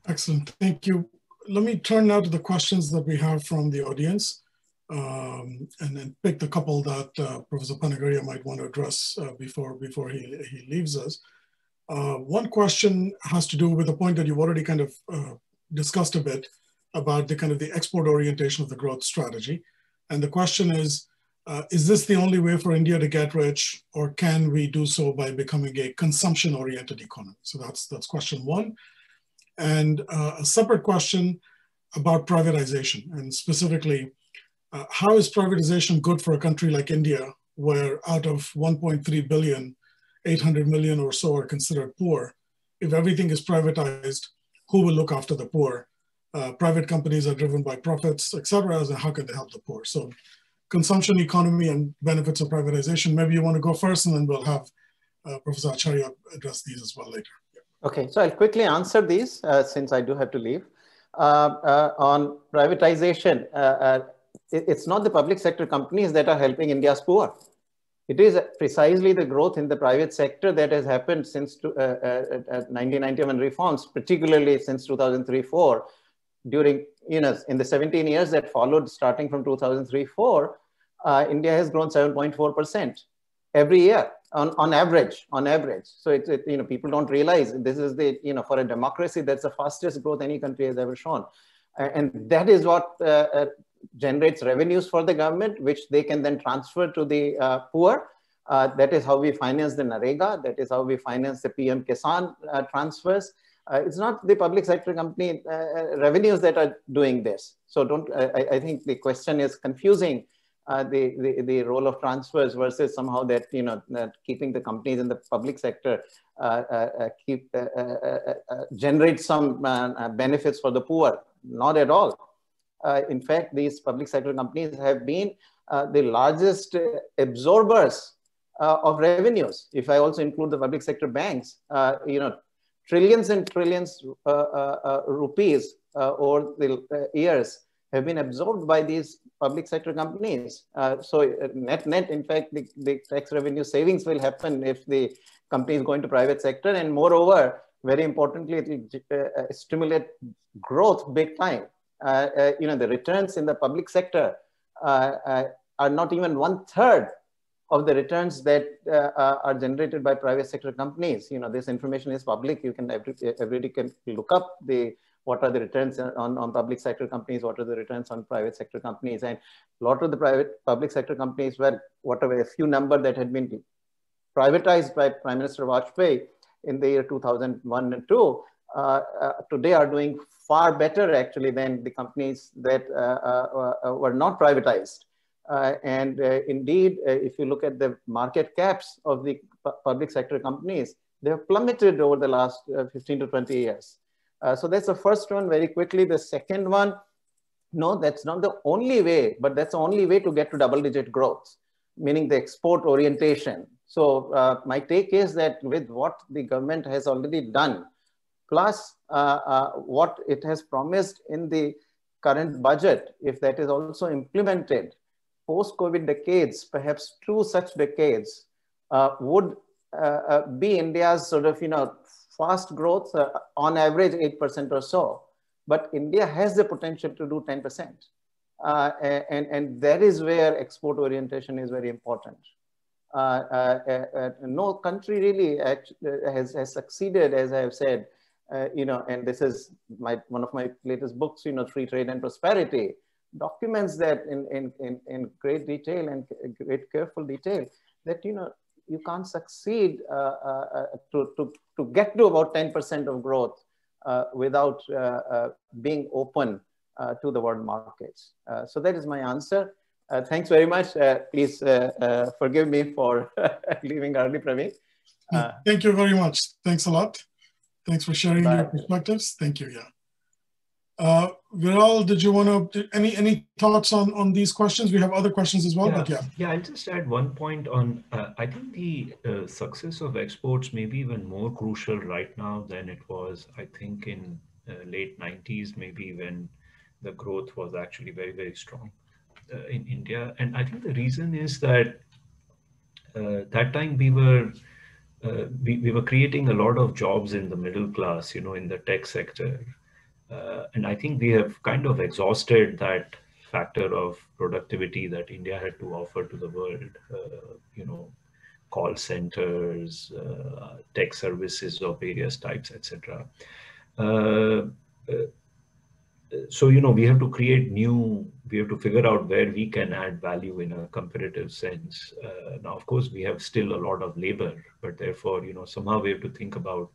Excellent, thank you. Let me turn now to the questions that we have from the audience, and then pick the couple that Professor Panagaria might want to address before he leaves us. One question has to do with the point that you've already kind of discussed a bit about the export orientation of the growth strategy. And the question is this the only way for India to get rich, or can we do so by becoming a consumption-oriented economy? So that's question one. And a separate question about privatization, and specifically, how is privatization good for a country like India, where out of 1.3 billion, 800 million or so are considered poor? If everything is privatized, who will look after the poor? Private companies are driven by profits, etc. And how can they help the poor? So consumption economy and benefits of privatization. Maybe you want to go first, and then we'll have Professor Acharya address these as well later. Okay, so I'll quickly answer these since I do have to leave. On privatization, it's not the public sector companies that are helping India's poor. It is precisely the growth in the private sector that has happened since 1991 reforms, particularly since 2003-04. During, in the 17 years that followed, starting from 2003-04, India has grown 7.4% every year on average. So people don't realize this is the, for a democracy, that's the fastest growth any country has ever shown. And that is what generates revenues for the government, which they can then transfer to the poor. That is how we finance the NREGA. That is how we finance the PM Kisan transfers. It's not the public sector company revenues that are doing this. So I think the question is confusing the role of transfers versus somehow that, that keeping the companies in the public sector generate some benefits for the poor. Not at all. In fact, these public sector companies have been the largest absorbers of revenues. If I also include the public sector banks, trillions and trillions rupees over the years have been absorbed by these public sector companies. So net, in fact, the tax revenue savings will happen if the company is going to private sector. And moreover, very importantly, it will stimulate growth big time. The returns in the public sector are not even 1/3 of the returns that are generated by private sector companies. This information is public. You can, everybody can look up what are the returns on public sector companies, what are the returns on private sector companies. And a lot of the public sector companies were, whatever, a few number that had been privatized by Prime Minister Vajpayee in the year 2001 and 2, today are doing far better actually than the companies that were not privatized. Indeed, if you look at the market caps of the public sector companies, they have plummeted over the last 15 to 20 years. So that's the first one. Very quickly, the second one, no, that's not the only way, but that's the only way to get to double-digit growth, meaning the export orientation. So my take is that with what the government has already done, plus what it has promised in the current budget, if that is also implemented, post-COVID decades, perhaps 2 such decades, would be India's sort of, fast growth, on average 8% or so. But India has the potential to do 10%. And that is where export orientation is very important. No country really has succeeded, as I have said, and this is one of my latest books, Free Trade and Prosperity, documents that in great detail and great careful detail that, you can't succeed to get to about 10% of growth without being open to the world markets. So that is my answer. Thanks very much. Please forgive me for leaving early, Pravin. Thank you very much. Thanks a lot. Thanks for sharing your perspectives. Thank you. Yeah. Viral, did you want to, any thoughts on these questions? We have other questions as well, but yeah. Yeah, I'll just add one point on, I think the success of exports may be even more crucial right now than it was, I think, in late 90s, maybe when the growth was actually very, very strong in India. And I think the reason is that that time we were creating a lot of jobs in the middle class, in the tech sector. And I think we have kind of exhausted that factor of productivity that India had to offer to the world, call centers, tech services of various types, etc. So, we have to we have to figure out where we can add value in a competitive sense. Now, of course, we have still a lot of labor, but therefore, somehow we have to think about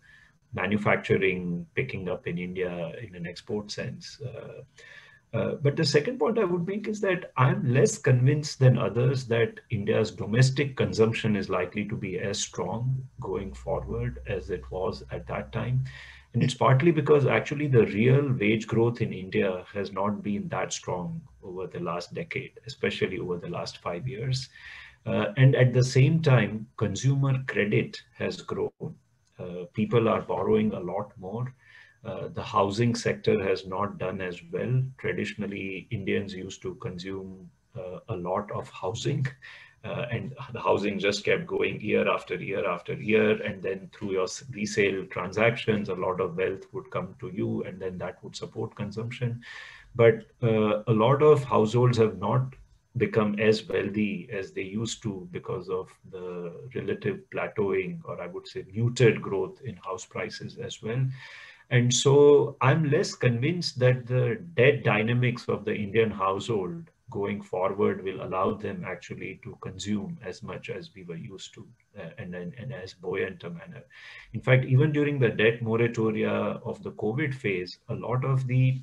manufacturing picking up in India in an export sense. But the second point I would make is that I'm less convinced than others that India's domestic consumption is likely to be as strong going forward as it was at that time. And it's partly because actually the real wage growth in India has not been that strong over the last decade, especially over the last 5 years. And at the same time, consumer credit has grown. People are borrowing a lot more. The housing sector has not done as well. Traditionally, Indians used to consume a lot of housing, and the housing just kept going year after year after year. And then through your resale transactions, a lot of wealth would come to you, and then that would support consumption. But a lot of households have not become as wealthy as they used to because of the relative plateauing, or I would say muted growth in house prices as well. And so I'm less convinced that the debt dynamics of the Indian household going forward will allow them actually to consume as much as we were used to and as buoyant a manner. In fact, even during the debt moratoria of the COVID phase, a lot of the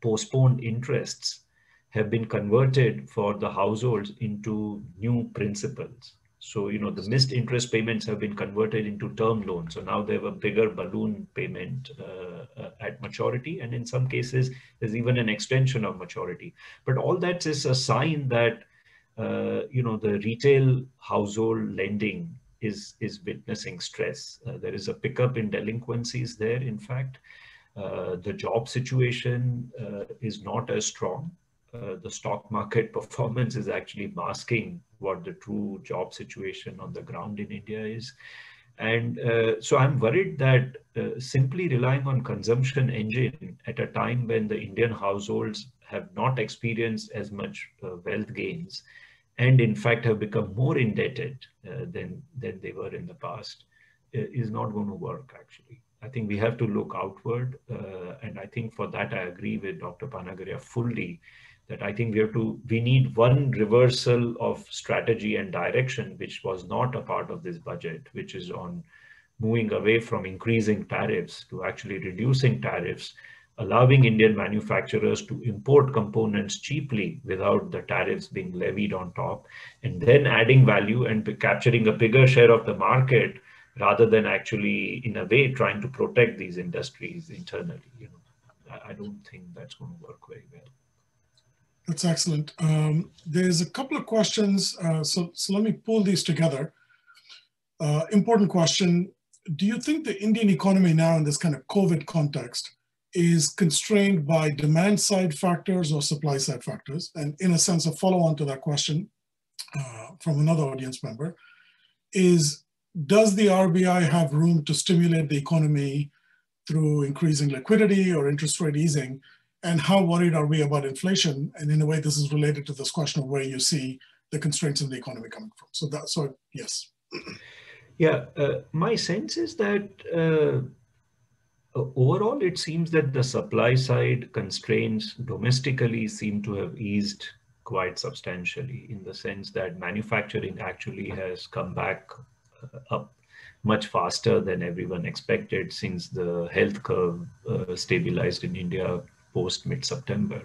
postponed interests have been converted for the households into new principals. So, the missed interest payments have been converted into term loans. So now they have a bigger balloon payment at maturity. And in some cases, there's even an extension of maturity. But all that is a sign that, the retail household lending is witnessing stress. There is a pickup in delinquencies there, in fact. The job situation is not as strong. The stock market performance is actually masking what the true job situation on the ground in India is. And so I'm worried that simply relying on consumption engine at a time when the Indian households have not experienced as much wealth gains and in fact have become more indebted than they were in the past is not going to work actually. I think we have to look outward. And I think for that, I agree with Dr. Panagaria fully that I think we need one reversal of strategy and direction, which was not a part of this budget, which is on moving away from increasing tariffs to actually reducing tariffs, allowing Indian manufacturers to import components cheaply without the tariffs being levied on top, and then adding value and capturing a bigger share of the market rather than actually, in a way, trying to protect these industries internally. I don't think that's going to work very well. That's excellent. There's a couple of questions, so let me pull these together. Important question. Do you think the Indian economy now in this kind of COVID context is constrained by demand side factors or supply side factors? And in a sense, a follow on to that question from another audience member is, does the RBI have room to stimulate the economy through increasing liquidity or interest rate easing? And how worried are we about inflation? And in a way, this is related to this question of where you see the constraints in the economy coming from. So yes. Yeah, my sense is that overall, it seems that the supply side constraints domestically seem to have eased quite substantially, in the sense that manufacturing actually has come back up much faster than everyone expected since the health curve stabilized in India post mid-September.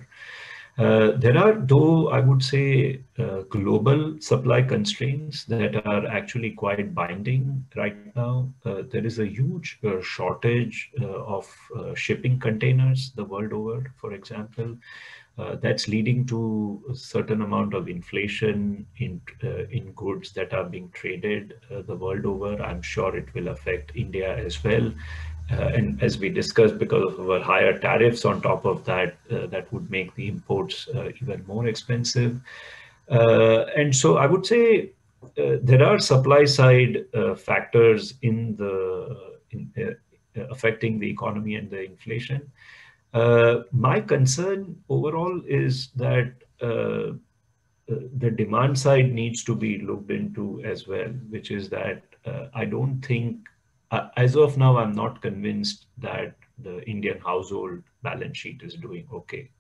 There are, though, I would say, global supply constraints that are actually quite binding right now. There is a huge shortage of shipping containers the world over, for example. That's leading to a certain amount of inflation in goods that are being traded the world over. I'm sure it will affect India as well. And as we discussed, because of our higher tariffs on top of that, that would make the imports even more expensive. And so I would say there are supply side factors affecting the economy and the inflation. My concern overall is that the demand side needs to be looked into as well, which is that I don't think, as of now, I'm not convinced that the Indian household balance sheet is doing okay.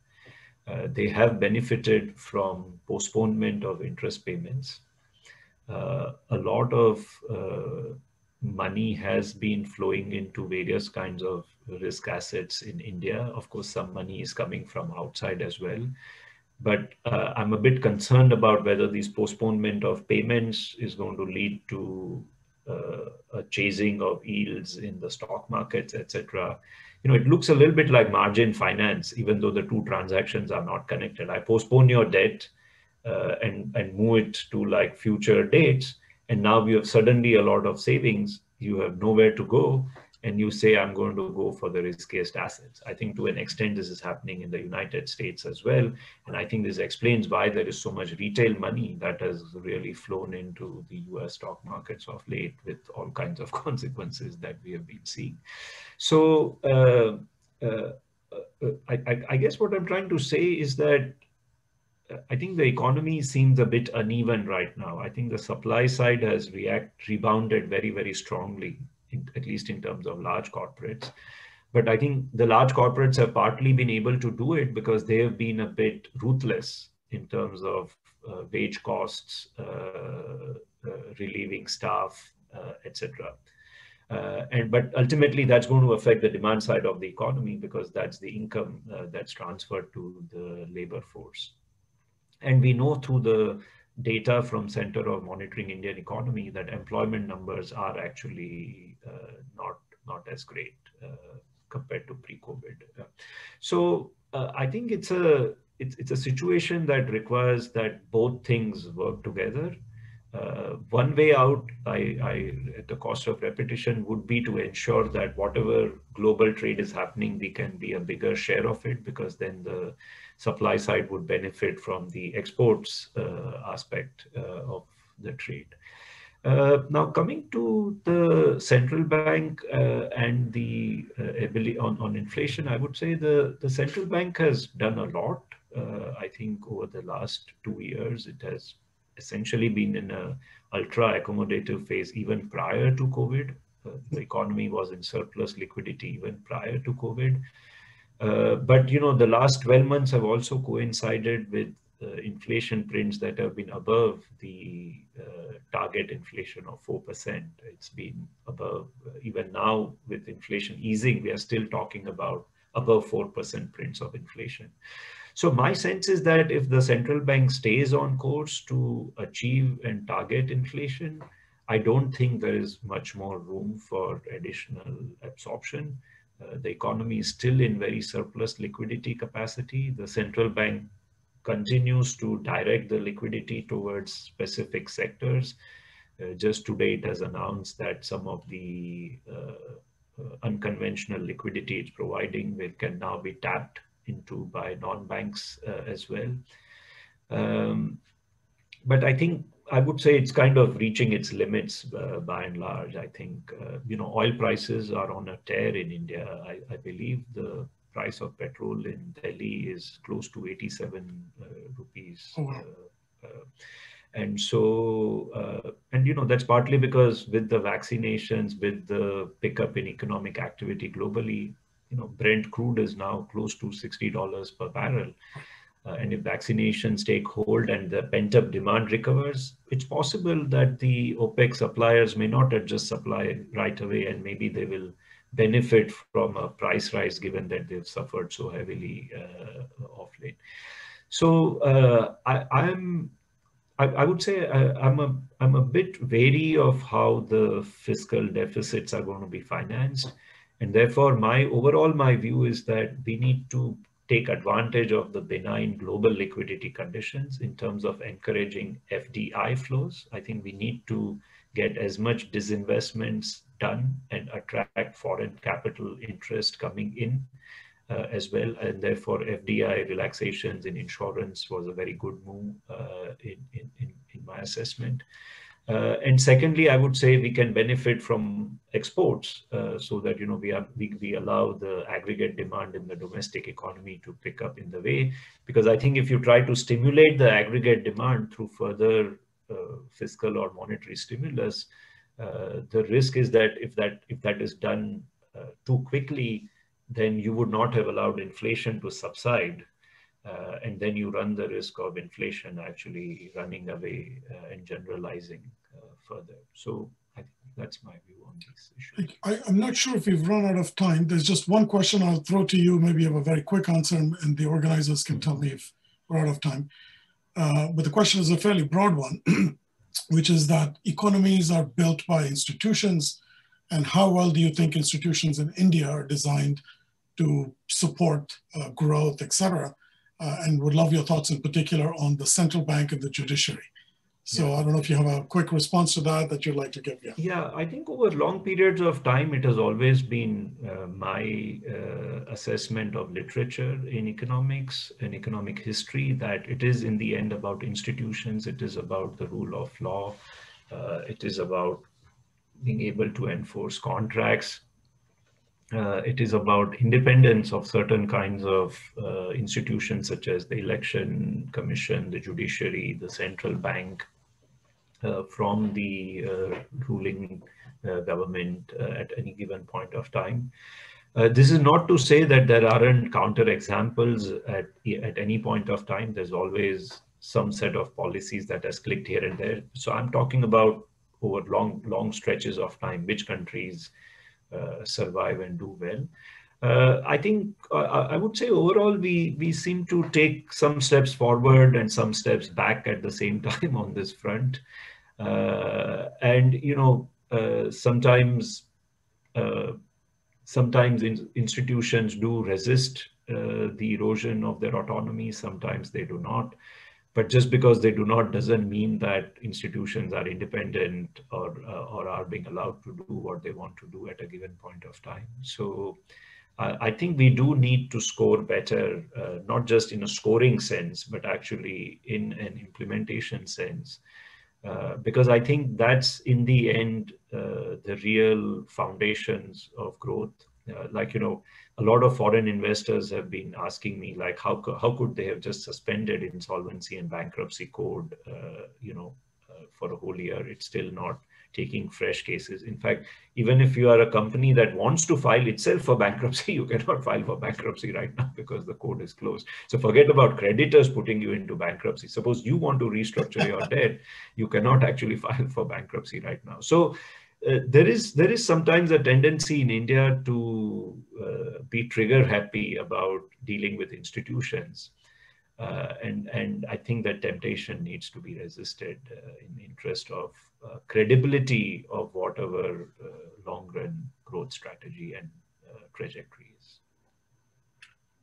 They have benefited from postponement of interest payments. A lot of money has been flowing into various kinds of risk assets in India. Of course, some money is coming from outside as well. But I'm a bit concerned about whether these postponement of payments is going to lead to a chasing of yields in the stock markets, etc. It looks a little bit like margin finance, even though the two transactions are not connected. I postpone your debt and move it to like future dates, and now you have suddenly a lot of savings. You have nowhere to go, and you say, I'm going to go for the riskiest assets. I think to an extent this is happening in the United States as well. And I think this explains why there is so much retail money that has really flown into the US stock markets of late, with all kinds of consequences that we have been seeing. So I guess what I'm trying to say is that I think the economy seems a bit uneven right now. I think the supply side has rebounded very, very strongly, at least in terms of large corporates. But I think the large corporates have partly been able to do it because they have been a bit ruthless in terms of wage costs, relieving staff, etc. But ultimately, that's going to affect the demand side of the economy because that's the income that's transferred to the labor force. And we know through the data from Center of Monitoring Indian Economy that employment numbers are actually not as great compared to pre-COVID. So I think it's a situation that requires that both things work together. One way out, at the cost of repetition, would be to ensure that whatever global trade is happening, we can be a bigger share of it, because then the supply side would benefit from the exports aspect of the trade. Now, coming to the central bank and the ability on inflation, I would say the central bank has done a lot. I think over the last 2 years, it has essentially been in an ultra accommodative phase even prior to COVID. The economy was in surplus liquidity even prior to COVID. But the last 12 months have also coincided with inflation prints that have been above the target inflation of 4%. It's been above above, even now with inflation easing, we are still talking about above 4% prints of inflation. So my sense is that if the central bank stays on course to achieve and target inflation, I don't think there is much more room for additional absorption. The economy is still in very surplus liquidity capacity. The central bank continues to direct the liquidity towards specific sectors. Just today, it has announced that some of the unconventional liquidity it's providing can now be tapped into by non-banks as well. But I think I would say it's kind of reaching its limits by and large. I think, oil prices are on a tear in India. I believe the price of petrol in Delhi is close to 87 rupees. Oh, wow. And so, that's partly because with the vaccinations, with the pickup in economic activity globally, Brent crude is now close to $60 per barrel. And if vaccinations take hold and the pent-up demand recovers, it's possible that the OPEC suppliers may not adjust supply right away, and maybe they will benefit from a price rise given that they've suffered so heavily of late. So I would say I'm a bit wary of how the fiscal deficits are going to be financed, and therefore my view is that we need to take advantage of the benign global liquidity conditions in terms of encouraging FDI flows. I think we need to get as much disinvestments done and attract foreign capital interest coming in as well. And therefore FDI relaxations in insurance was a very good move in my assessment. And secondly, I would say we can benefit from exports so that we allow the aggregate demand in the domestic economy to pick up in the way. Because I think if you try to stimulate the aggregate demand through further fiscal or monetary stimulus, the risk is that if that is done too quickly, then you would not have allowed inflation to subside. And then you run the risk of inflation actually running away and generalizing further. So I think that's my view on these issues. I'm not sure if we've run out of time. There's just one question I'll throw to you. Maybe you have a very quick answer and the organizers can tell me if we're out of time. But the question is a fairly broad one, which is that economies are built by institutions, and how well do you think institutions in India are designed to support growth, et cetera? And would love your thoughts in particular on the central bank and the judiciary. So yeah. I don't know if you have a quick response to that you'd like to give. Yeah, I think over long periods of time, it has always been my assessment of literature in economics and economic history that it is in the end about institutions. It is about the rule of law. It is about being able to enforce contracts. It is about independence of certain kinds of institutions such as the election commission, the judiciary, the central bank, from the ruling government at any given point of time. This is not to say that there aren't counter-examples at any point of time. There's always some set of policies that has clicked here and there. So I'm talking about over long stretches of time, which countries survive and do well. I think I would say overall we seem to take some steps forward and some steps back at the same time on this front. Sometimes institutions do resist the erosion of their autonomy. Sometimes they do not. But just because they do not doesn't mean that institutions are independent or are being allowed to do what they want to do at a given point of time. So I think we do need to score better, not just in a scoring sense, but actually in an implementation sense. Because I think that's in the end the real foundations of growth. A lot of foreign investors have been asking me, like, how could they have just suspended insolvency and bankruptcy code, for a whole year? It's still not taking fresh cases. In fact, even if you are a company that wants to file itself for bankruptcy, you cannot file for bankruptcy right now because the code is closed. So forget about creditors putting you into bankruptcy. Suppose you want to restructure your debt, you cannot actually file for bankruptcy right now. So there is sometimes a tendency in India to be trigger happy about dealing with institutions. And I think that temptation needs to be resisted in the interest of credibility of whatever long-run growth strategy and trajectory is.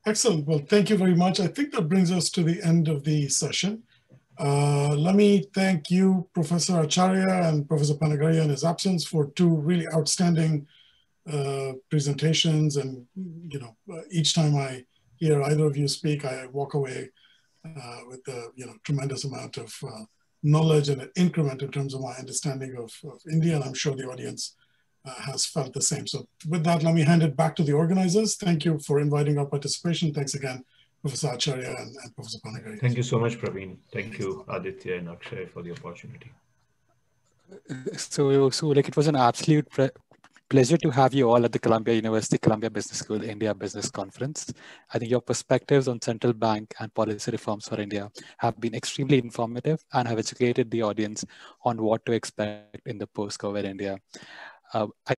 Excellent. Well, thank you very much. I think that brings us to the end of the session. Let me thank you, Professor Acharya and Professor Panagaria in his absence, for two really outstanding presentations. And each time I hear either of you speak, I walk away with a tremendous amount of knowledge and an increment in terms of my understanding of India. And I'm sure the audience has felt the same. So with that, let me hand it back to the organizers. Thank you for inviting our participation. Thanks again, Professor Acharya and Professor Panagaria. Thank you so much, Pravin. Thank you, Aditya and Akshay, for the opportunity. So like, it was an absolute pleasure to have you all at the Columbia University, Columbia Business School India Business Conference. I think your perspectives on central bank and policy reforms for India have been extremely informative and have educated the audience on what to expect in the post-COVID India. I